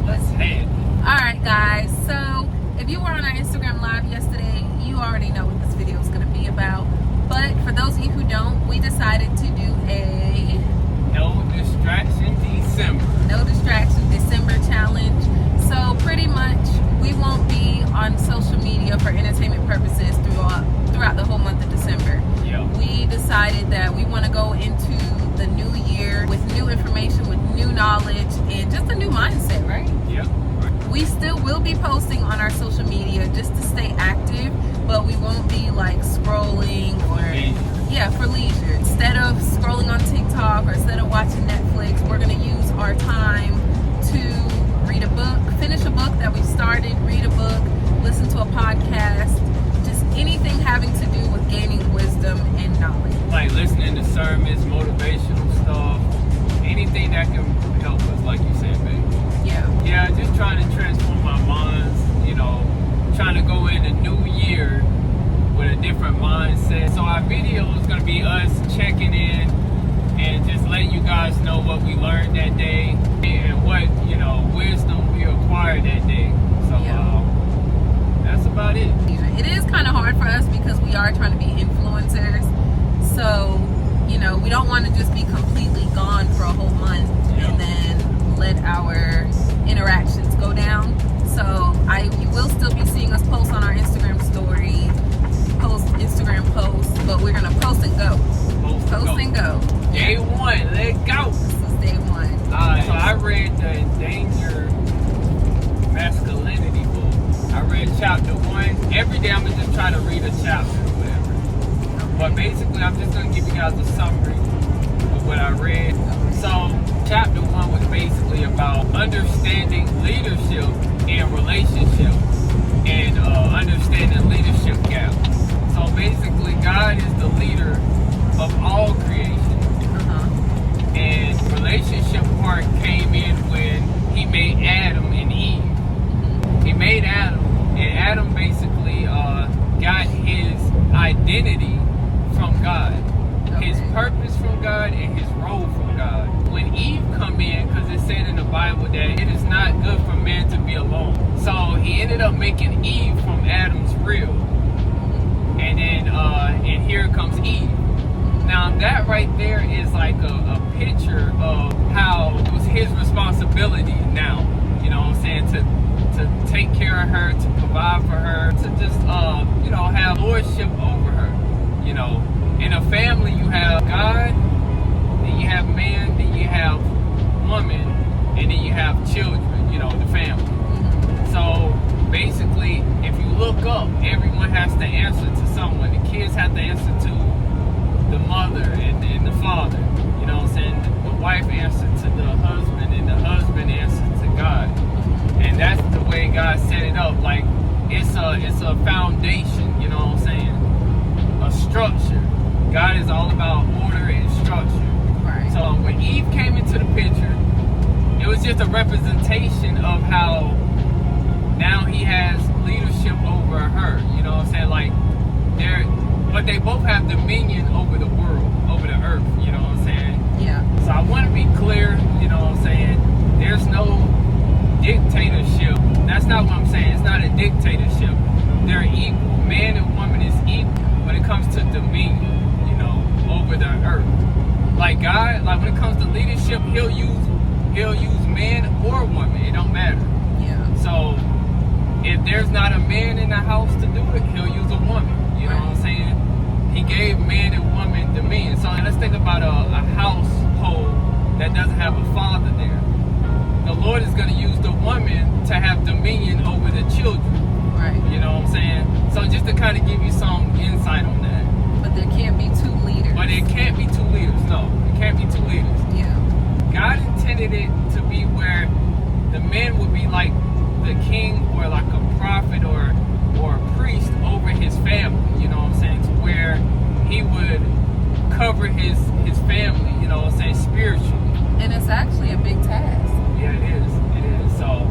let's head. Alright guys, so if you were on our Instagram live yesterday, you already know what this video is going to be about. But for those of you who don't, we decided to do a No Distraction December challenge. So pretty much we won't be on social media for entertainment purposes throughout the whole month of December. Yep. We decided that we want to go into the new year with new information, with new knowledge, and just a new mindset, right? Yep. We still will be posting on our social media just to stay active, but we won't be like scrolling or for leisure. Instead of scrolling on TikTok or instead of watching Netflix, we're going to use our time to read a book, finish a book that we started, read a book, listen to a podcast, just anything having to do with gaining wisdom and knowledge. Like listening to sermons, motivational stuff, anything that can help us, like you said, babe. Yeah, just trying to transform our minds, trying to go in a new year with a different mindset. So our video is going to be us checking in and just letting you guys know what we learned that day and what, wisdom we acquired that day. So that's about it. It is kind of hard for us because we are trying to be influencers. So, we don't want to just be completely gone for a whole month and then let our interactions go down. So you will still be seeing us post on our Instagram story, Instagram posts, but we're gonna post and go. Post and go. Day one, let's go. This is day one. Alright, so I read the Endangered Masculinity book. I read chapter 1. Every day I'm gonna just try to read a chapter or whatever. But basically I'm just gonna give you guys a summary of what I read. So chapter 1 was basically about understanding leadership and relationships and understanding leadership gaps. So basically God is the leader of all creation. And relationship part came in when he made Adam and Eve. He made Adam, and Adam basically got his identity from God, his purpose from God, and his role from God. When Eve come in, because it said in the Bible that it is not good for man to be alone. So he ended up making Eve from Adam's rib. And then and here comes Eve. Now that right there is like a picture of how it was his responsibility now, to take care of her, to provide for her, to just have lordship over her. In a family you have God, then you have man, then you have woman, and then you have children, the family. So basically, if you look up, everyone has to answer to someone. The kids have to answer to the mother and the father. The wife answered to the husband, and the husband answered to God. And that's the way God set it up. Like it's a foundation. A structure. God is all about order and structure. Right. So when Eve came into the picture, it was just a representation of how now he has leadership over her. Like but they both have dominion over the world, over the earth. Yeah. So I want to be clear. There's no dictatorship. That's not what I'm saying. It's not a dictatorship. They're equal. Man and woman is equal when it comes to dominion. Over the earth. Like God, like when it comes to leadership, he'll use man or woman. It don't matter. Yeah. So if there's not a man in the house to do it, he'll use a woman. You know what I'm saying? He gave man and woman dominion. So let's think about a household that doesn't have a father there. The Lord is going to use the woman to have dominion over the children. Right. You know what I'm saying? So just to kind of give you some insight on that. But there can't be two leaders. But it can't be two leaders. No, it can't be two leaders. Yeah. God intended it to be where the man would be like the king or like a prophet or a priest over his family, to where he would cover his family, spiritually. And it's actually a big task. Yeah, it is. So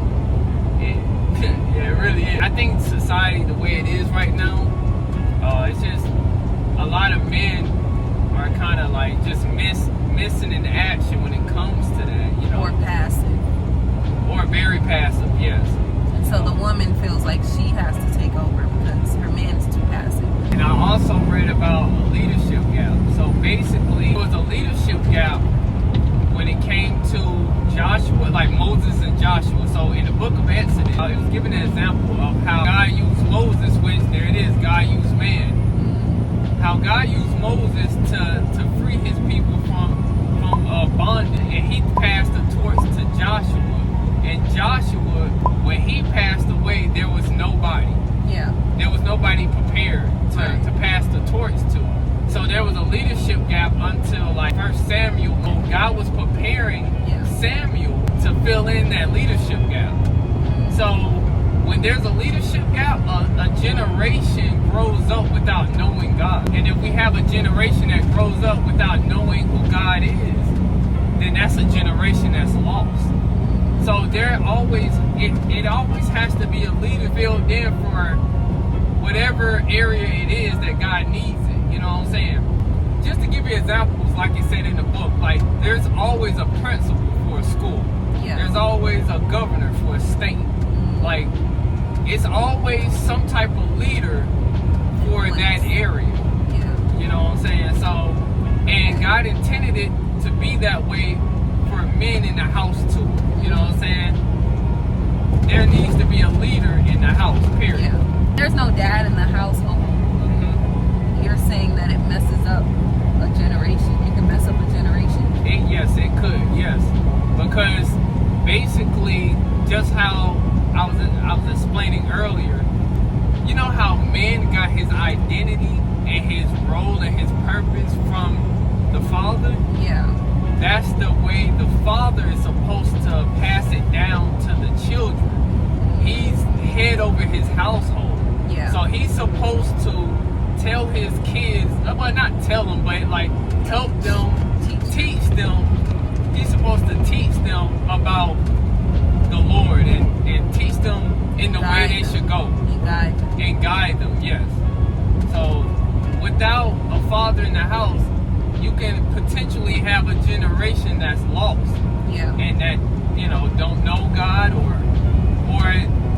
it really is. I think society, the way it is right now, it's just a lot of men are kind of like just missing in action when it comes to that, Or passive. Or very passive, yes. And so the woman feels like she has to take over because her man's too passive. And I also read about a leadership gap. So basically, it was a leadership gap when it came to Joshua, like Moses and Joshua. So in the book of Exodus, it was given an example of how God used Moses, which there it is, God used man. How God used Moses to free his people from bondage, and he passed the torch to Joshua. And Joshua, when he passed away, there was nobody. Yeah. There was nobody prepared to pass the torch to. So there was a leadership gap until like 1 Samuel. God was preparing Samuel to fill in that leadership gap. So when there's a leadership gap, a generation grows up without knowing God. And if we have a generation that grows up without knowing who God is, then that's a generation that's lost. So there always, it always has to be a leader filled in for whatever area it is that God needs it. You know what I'm saying? Just to give you examples, like you said in the book, like there's always a principal for a school. Yeah. There's always a governor for a state. Like it's always some type of leader for that area. Yeah. You know what I'm saying? So, and God intended it to be that way for men in the house too. You know what I'm saying? There needs to be a leader in the house, period. Yeah. There's no dad in the household. You're saying that it messes up a generation. It can mess up a generation. Yes, it could. Yes, because basically, just how I was explaining earlier, you know how man got his identity and his role and his purpose from the father? Yeah. That's the way the father is supposed to pass it down to the children. He's head over his household. Yeah. So he's supposed to tell his kids, well, not tell them, but like help them, teach them. He's supposed to teach them about the Lord and teach them in the way they should go. And guide them, yes. So without a father in the house, you can potentially have a generation that's lost. Yeah. And that, you know, don't know God, or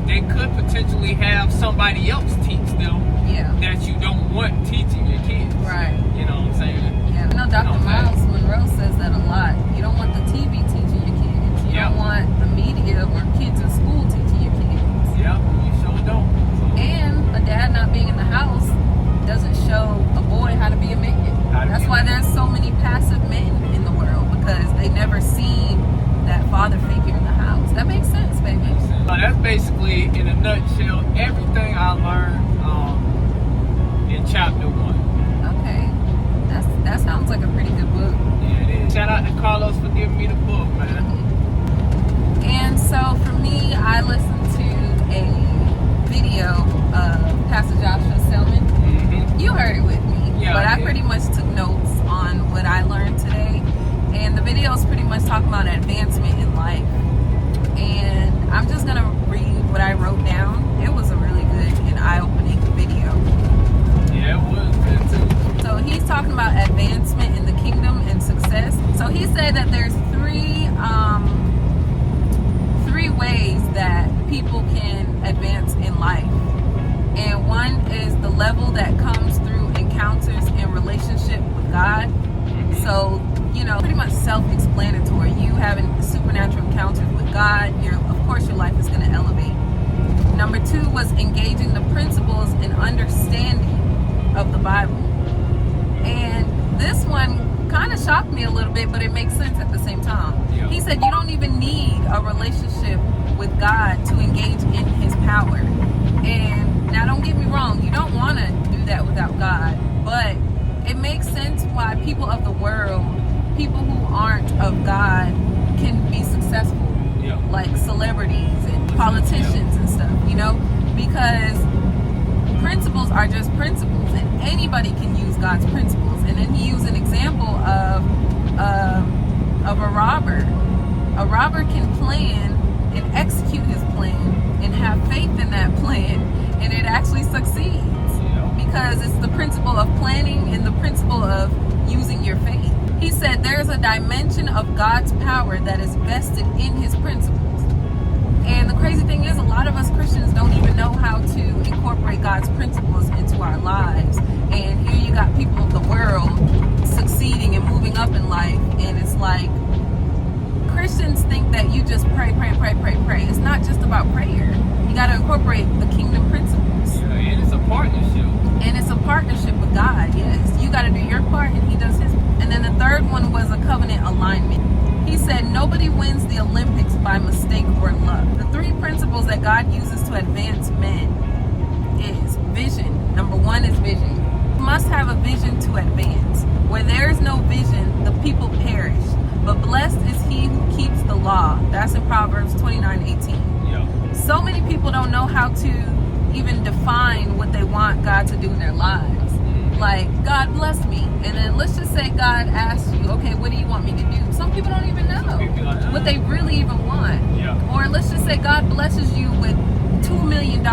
they could potentially have somebody else teach them that you don't want teaching your kids. Right. You know what I'm saying? Yeah. No, Dr. Miles Monroe says that a lot. You don't want the TV teaching your kids. You don't want the media or kids in school teaching your kids. Yeah, you sure don't. So. And a dad not being in the house doesn't show a boy how to be a man. That's why there's so many passive men in the world, because they never seen that father figure in the house. That makes sense, baby. So that's basically, in a nutshell, everything I learned in chapter 1. Okay. That sounds like a pretty good book. Yeah, it is. Shout out to Carlos for giving me the book, man. And so for me, I listened to a video of Pastor Joshua Selman. You heard it with me. Yeah, but I pretty much took notes on what I learned today. And the video is pretty much talking about advancement in life. And I'm just going to read what I wrote down. It was a really good and eye-opening video. Yeah, it was good too. So he's talking about advancement in the kingdom and success. So he said that there's three ways that people can advance in life. And one is the level that comes through encounters and relationship with God. So, you know, pretty much self-explanatory. You having supernatural encounters with God, of course your life is going to elevate. Number 2 was engaging the principles and understanding of the Bible. And this one kind of shocked me a little bit, but it makes sense at the same time. Yeah. He said you don't even need a relationship with God to engage in his power. And now don't get me wrong, you don't want to do that without God, but it makes sense why people of the world, people who aren't of God, can be successful. Like celebrities and politicians and stuff, you know, because principles are just principles, and anybody can use God's principles. And then he used an example of a robber. A robber can plan and execute his plan and have faith in that plan, and it actually succeeds because it's the principle of planning and the principle of using your faith. He said there's a dimension of God's power that is vested in his principles. And how to incorporate God's principles into our lives. And here you got people of the world succeeding and moving up in life, and it's like Christians think that you just pray. It's not just about prayer. You got to incorporate the kingdom principles. Yeah, and it's a partnership. And it's a partnership with God, yes. You got to do your part and he does his. And then the third one was a covenant alignment. He said nobody wins the Olympics by mistake or luck. The three principles that God uses to advance men is vision. Number one is vision. You must have a vision to advance. Where there is no vision, the people perish. But blessed is he who keeps the law. That's in Proverbs 29:18. Yeah. So many people don't know how to even define what they want God to do in their lives. Like, God bless me. And then let's just say God asks you, okay, what do you want me to do? Some people don't even know what they really even want. Yeah. Or let's just say God blesses you with $2 million.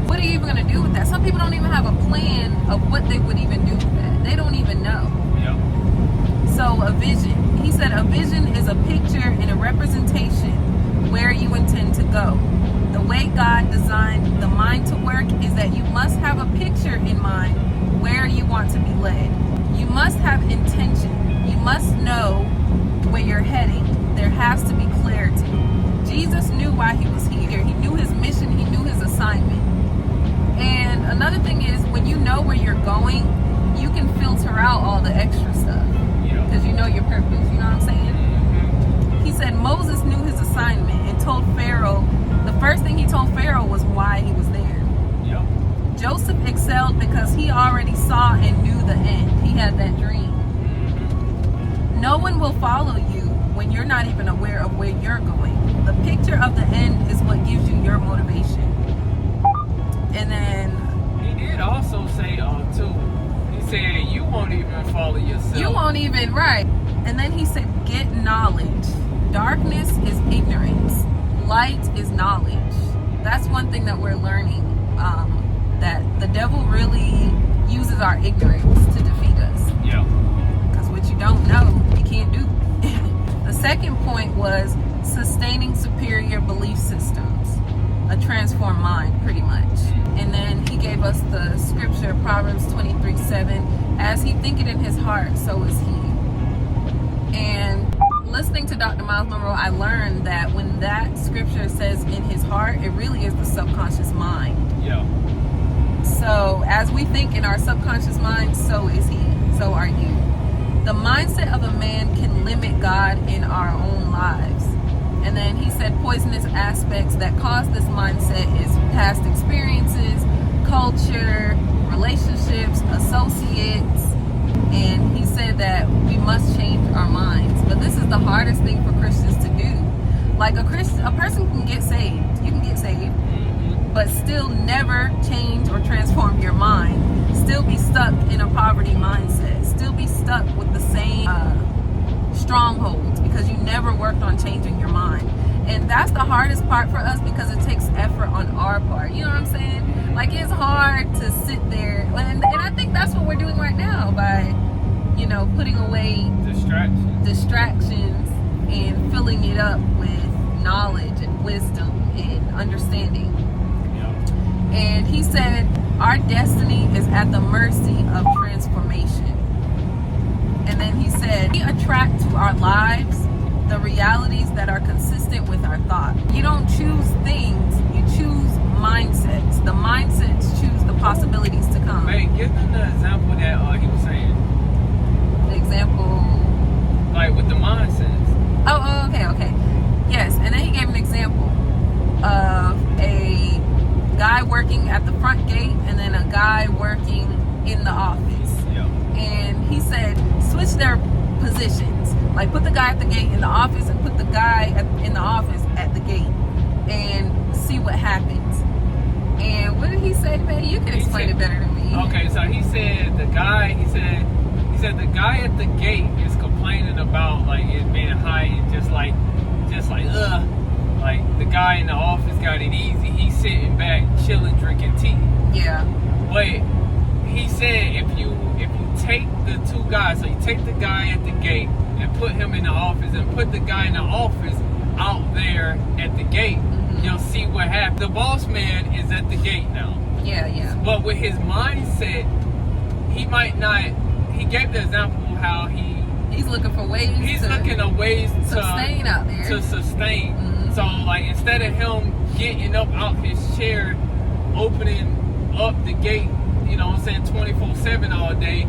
What are you even going to do with that? Some people don't even have a plan of what they would even do with that. They don't even know. Yeah. So a vision. He said a vision is a picture and a representation where you intend to go. The way God designed the mind to work is that you must have a picture in mind where you want to be led. You must have intention. You must know where you're heading. There has to be clarity. Jesus knew why he was here. He knew his mission. He knew his assignment. And another thing is, when you know where you're going, you can filter out all the extra stuff. Yeah. Because you know your purpose. You know what I'm saying? Mm-hmm. He said Moses knew his assignment and told Pharaoh, the first thing he told Pharaoh was why he was there. Yeah. Joseph excelled because he already saw and knew the end. He had that dream. Mm-hmm. No one will follow you when you're not even aware of where you're going. The picture of the end is what gives you your motivation. And then He did also say, too, he said, you won't even follow yourself. you won't even, right. And then he said, get knowledge. Darkness is ignorance. Light is knowledge. That's one thing that we're learning, that the devil really uses our ignorance to defeat us. Yeah. Because what you don't know, you can't do. The second point was sustaining superior belief systems, a transformed mind, pretty much. And then he gave us the scripture, Proverbs 23:7, as he thinketh in his heart, so is he. And listening to Dr. Miles Monroe, I learned that when that scripture says in his heart, it really is the subconscious mind. Yeah. So as we think in our subconscious mind, so is he. So are you. The mindset of a man can limit God in our own lives. And then he said poisonous aspects that cause this mindset is past experiences, culture, relationships, associates. And he said that we must change our minds. But this is the hardest thing for Christians to do. Like a person can get saved. You can get saved, but still never change or transform your mind. Still be stuck in a poverty mindset. Still be stuck with the same strongholds because you never worked on changing your mind. And that's the hardest part for us because it takes effort on our part. You know what I'm saying? Like, it's hard to sit there. And I think that's what we're doing right now by, putting away distractions and filling it up with knowledge and wisdom and understanding. Yeah. And he said our destiny is at the mercy of transformation. And then he said we attract to our lives the realities that are consistent with our thought. You don't choose things, you choose mindsets. The mindsets choose the possibilities to come. Man, give them the example that he was saying. The example, Like with the mindsets. oh, okay. Yes, and then he gave an example of a guy working at the front gate and then a guy working in the office. Yeah. And he said switch their positions. Like, put the guy at the gate in the office and put the guy in the office at the gate and see what happens. And what did he say, man? You can explain it better than me. Okay, so he said the guy the guy at the gate is complaining about like it being high and just like like the guy in the office got it easy. He's sitting back, chilling, drinking tea. Yeah. But he said if you take the two guys, so you take the guy at the gate and put him in the office and put the guy in the office out there at the gate, you'll see what happened. The boss man is at the gate now. Yeah. But with his mindset, he might not. He gave the example of how he's looking for ways. He's looking at ways to sustain out there. To sustain. Mm-hmm. So like instead of him getting up out his chair, opening up the gate, you know what I'm saying, 24/7 all day,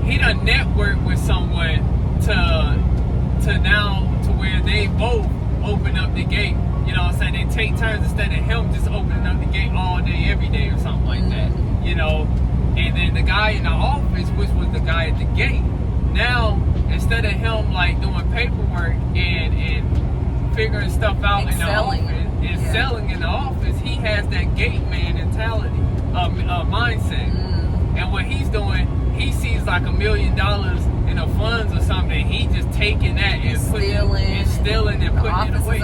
he done network with someone to now to where they both open up the gate. You know what I'm saying? They take turns instead of him just opening up the gate all day, every day or something like that. You know? And then the guy in the office, which was the guy at the gate, now instead of him like doing paperwork and figuring stuff out in the office and selling in the office, he has that gate man mentality, mindset. And what he's doing, he sees like $1 million in the funds or something, he just taking that and stealing and putting it away.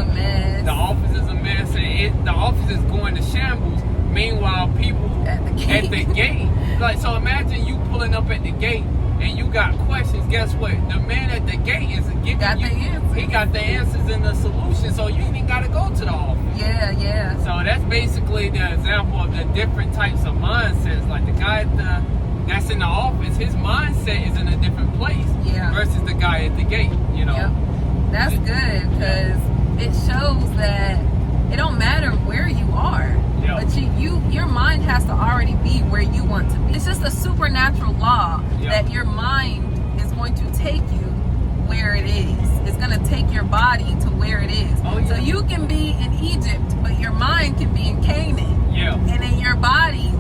The office is a mess, and the office is going to shambles. Meanwhile, people at the gate, like, so imagine you pulling up at the gate and you got questions. Guess what? The man at the gate is giving he got the answers and the solution, so you ain't even got to go to the office. Yeah. So that's basically the example of the different types of mindsets. Like the guy that's in the office, his mindset is in a different place versus the guy at the gate, you know. Yep. That's good, because it shows that it don't matter where you are, but your mind has to already be where you want to be. It's just a supernatural law that your mind is going to take you where it is. It's going to take your body to where it is. So you can be in Egypt, but your mind can be in Canaan. And then your body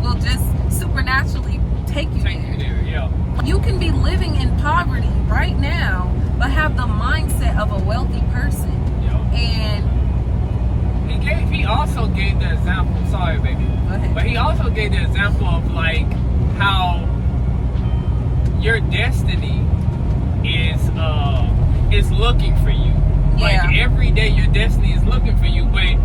will just supernaturally take you there. You can be living in poverty right now, but have the mindset of a wealthy person. And he also gave the example, sorry baby, go ahead. But he also gave the example of like how your destiny is looking for you. Like every day your destiny is looking for you, but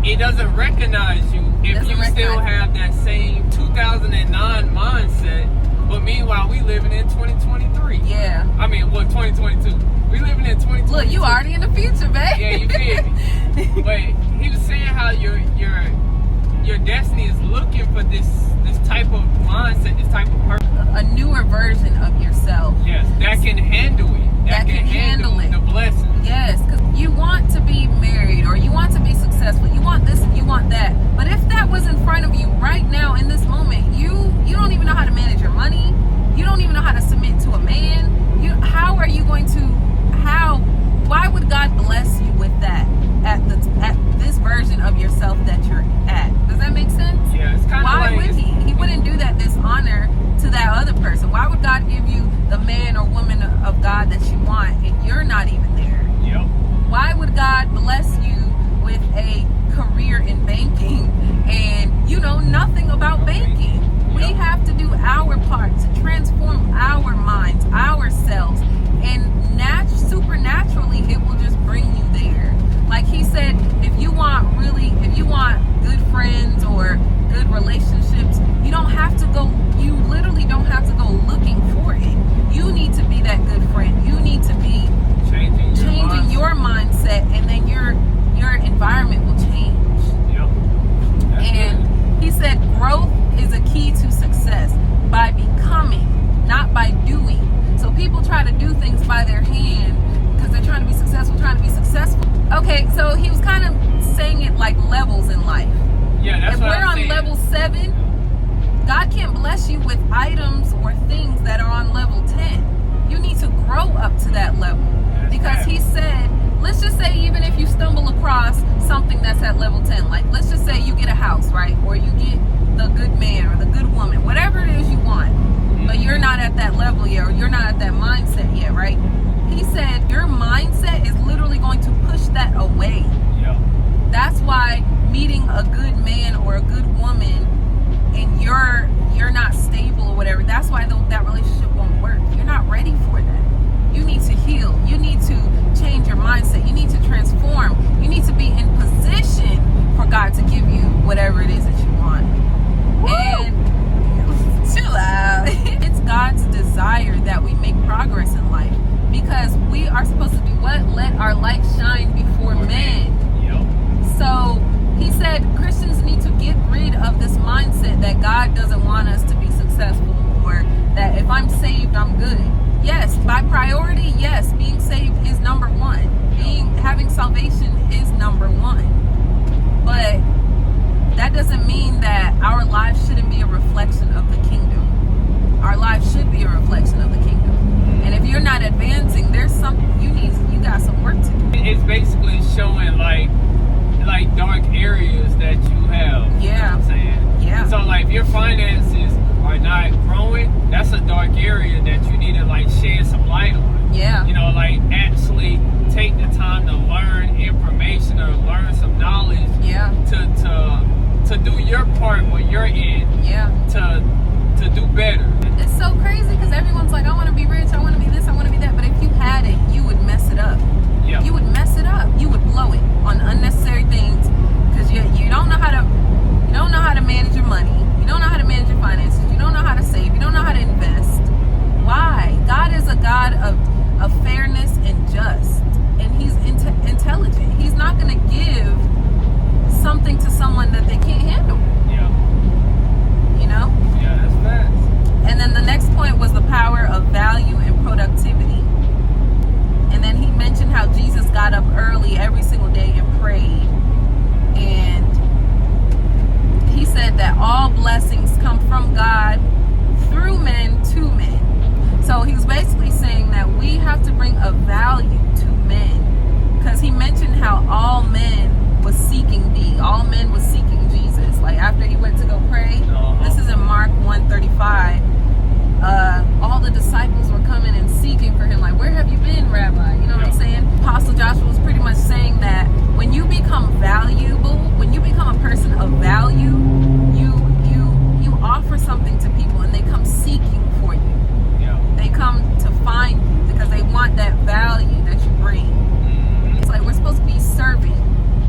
it doesn't recognize you if you still have that same 2009 mindset. But meanwhile, we living in 2023. I mean, 2022. We living in 2022. Look, you already in the future, babe. Yeah, you feel me? But he was saying how your destiny is looking for this type of mindset, this type of person. A newer version of yourself. Yes, that can handle it. That can handle it. The blessings. Yes, because you want to be married or you want to be successful. You want this and you want that. But if that was in front of you right now in this moment, you don't even know how to manage your money. You don't even know how to submit to a man. How are you going to? Why would God bless you with that at this version of yourself that you're at? Does that make sense? Yeah, it's kind of like. Why would he? He wouldn't do that dishonor to that other person. Why would God give you the man or woman of God that you want and you're not even there? Why would God bless you with a career in banking and you know nothing about banking? We have to do our part to transform our minds, ourselves, and supernaturally it will just bring you there. Like he said, if you want good friends or good relationships, you literally don't have to go looking for it. You need to be that good friend. You need to be changing your mindset, and then your environment will change. And he said growth is a key to success by becoming, not by doing. So people try to do things by their hand because they're trying to be successful. Okay, so he was kind of saying it like levels in life. That's if what we're I'm saying. On level 7, God can't bless you with items or things that are on level 10. You need to grow up to that level. Because he said, let's just say even if you stumble across something that's at level 10, like let's just say you get a house, right? Or you get the good man or the good woman, whatever it is you want, but you're not at that level yet, or you're not at that mindset yet, right? He said your mindset is literally going to push that away. That's why meeting a good man or a good woman and you're not stable or whatever, that's why that relationship won't work. You're not ready for that. You need to heal. You need to change your mindset. You need to transform. You need to be in position for God to give you whatever it is that you want. Woo! And chill out. It's God's desire that we make progress in life, because we are supposed to do what? Let our light shine before men. So showing like dark areas that you have. You know what I'm saying? Yeah. So like if your finances are not growing, that's a dark area that you need to like shed some light on. Yeah. You know, like actually take the time to learn information or learn some knowledge. Yeah. To do your part where you're in. Yeah. To do better. It's so crazy because everyone's like, I want to be rich, I want to be this, I want to be that. But if you had it, you would mess it up. Yeah. You would mess it up. You would blow it on unnecessary things because you don't know how to manage your money. You don't know how to manage your finances. You don't know how to save. You don't know how to invest. Why? God is a God of fairness and just, and He's intelligent. He's not going to give something to someone that they can't handle. Yeah. You know? Yeah, that's facts. And then the next point was the power of value and productivity. And then he mentioned how Jesus got up early every single day and prayed. And he said that all blessings come from God through men to men. So he was basically saying that we have to bring a value to men. Because he mentioned how all men was seeking thee. All men was seeking Jesus. Like after he went to go pray. This is in Mark 1:35. All the disciples were coming and seeking for him. Like, where have you been, Rabbi? You know what I'm saying? Apostle Joshua was pretty much saying that when you become valuable, when you become a person of value, you offer something to people and they come seeking for you. Yeah. They come to find you because they want that value that you bring. Mm-hmm. It's like we're supposed to be serving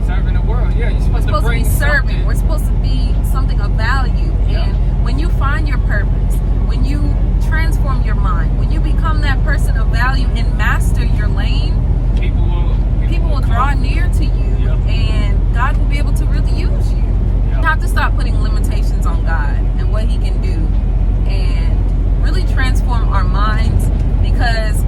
the world. Yeah, you're supposed to bring be serving. something. We're supposed to be something of value. Yeah. And when you find your purpose, when you transform your mind, when you become that person of value and master your lane, people will draw near to you. Yeah. And God will be able to really use you. Yeah. You have to stop putting limitations on God and what He can do and really transform our minds, because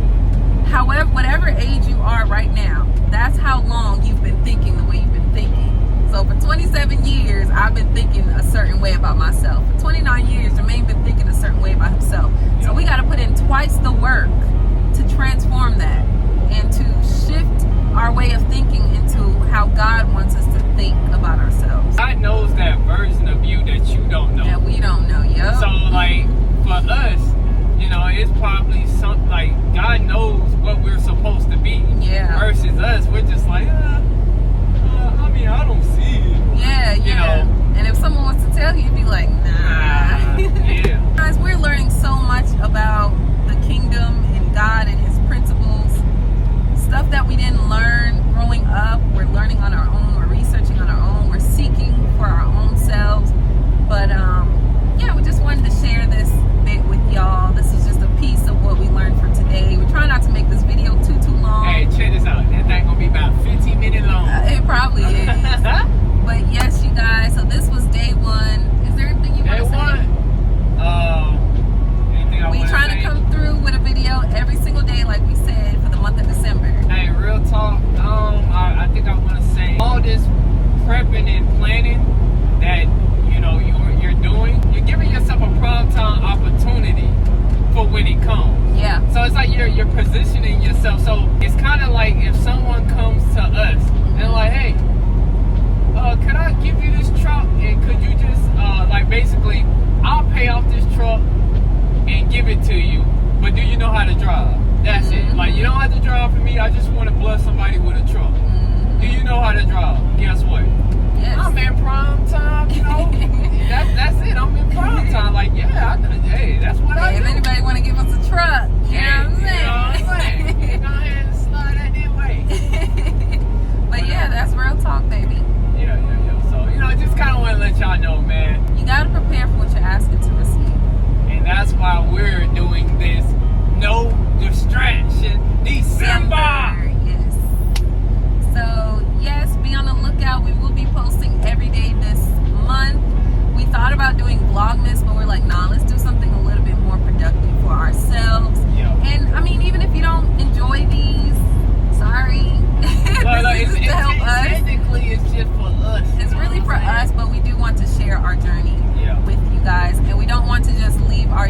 whatever age you are right now, that's how long you've been thinking the way you've been thinking. So for 27 years, I've been thinking a certain way about myself. For 29 years, Jermaine been thinking a certain way about himself. So we got to put in twice the work to transform that and to shift our way of thinking into how God wants us to think about ourselves. God knows that version of you that you don't know. That we don't know, yo. So like for us, you know, it's probably something like God knows what we're supposed to be. Yeah. Versus us, we're just like, I mean, I don't see it. Yeah, You yeah. know? And if someone wants to tell you, you'd be like, nah. Yeah. Guys, we're learning so much about the kingdom and God and His principles. Stuff that we didn't learn growing up, we're learning on our own. We're researching on our own. We're seeking for our own selves. But yeah, we just wanted to share this bit with y'all. This is just a piece of what we learned for today. We're trying not to make this video too long. Hey, check this out. That thing gonna be about 15 minutes long. It probably is. But yes, you guys. So this was day one. Is there anything you want to say? Anything I We want trying to come through with a video every single day, like we said, for the month of December. Hey, real talk. I think I want to say all this prepping and planning that you're doing. You're giving yourself a prime time opportunity for when it comes. Yeah. So it's like you're positioning yourself. So it's kind of like if someone comes to us and like, hey, could I give you this truck and could you just like basically I'll pay off this truck and give it to you, but do you know how to drive? That's it. Like, you don't have to drive for me. I just want to bless somebody with a truck. Do you know how to drive? Guess what? Yes. I'm in prime time, you know. that's it. I'm in prime time. Like, yeah, hey, that's what I If do. anybody want to give us a truck, you know what I'm saying? Go ahead and slide that that way. But yeah, that's real talk, baby. Yeah. So, just kind of want to let y'all know, man. You got to prepare for what you're asking to receive. And that's why we're doing this No Distraction December. Yes. So, yes, be on the lookout. We will be posting every day this month. We thought about doing Vlogmas, but we're like, nah, let's do something a little bit more productive for ourselves. Yeah. And, I mean, even if you don't enjoy these, sorry. This is to help us. Technically, it's just for us. It's really for us, but we do want to share our journey Yeah. with you guys. And we don't want to just leave our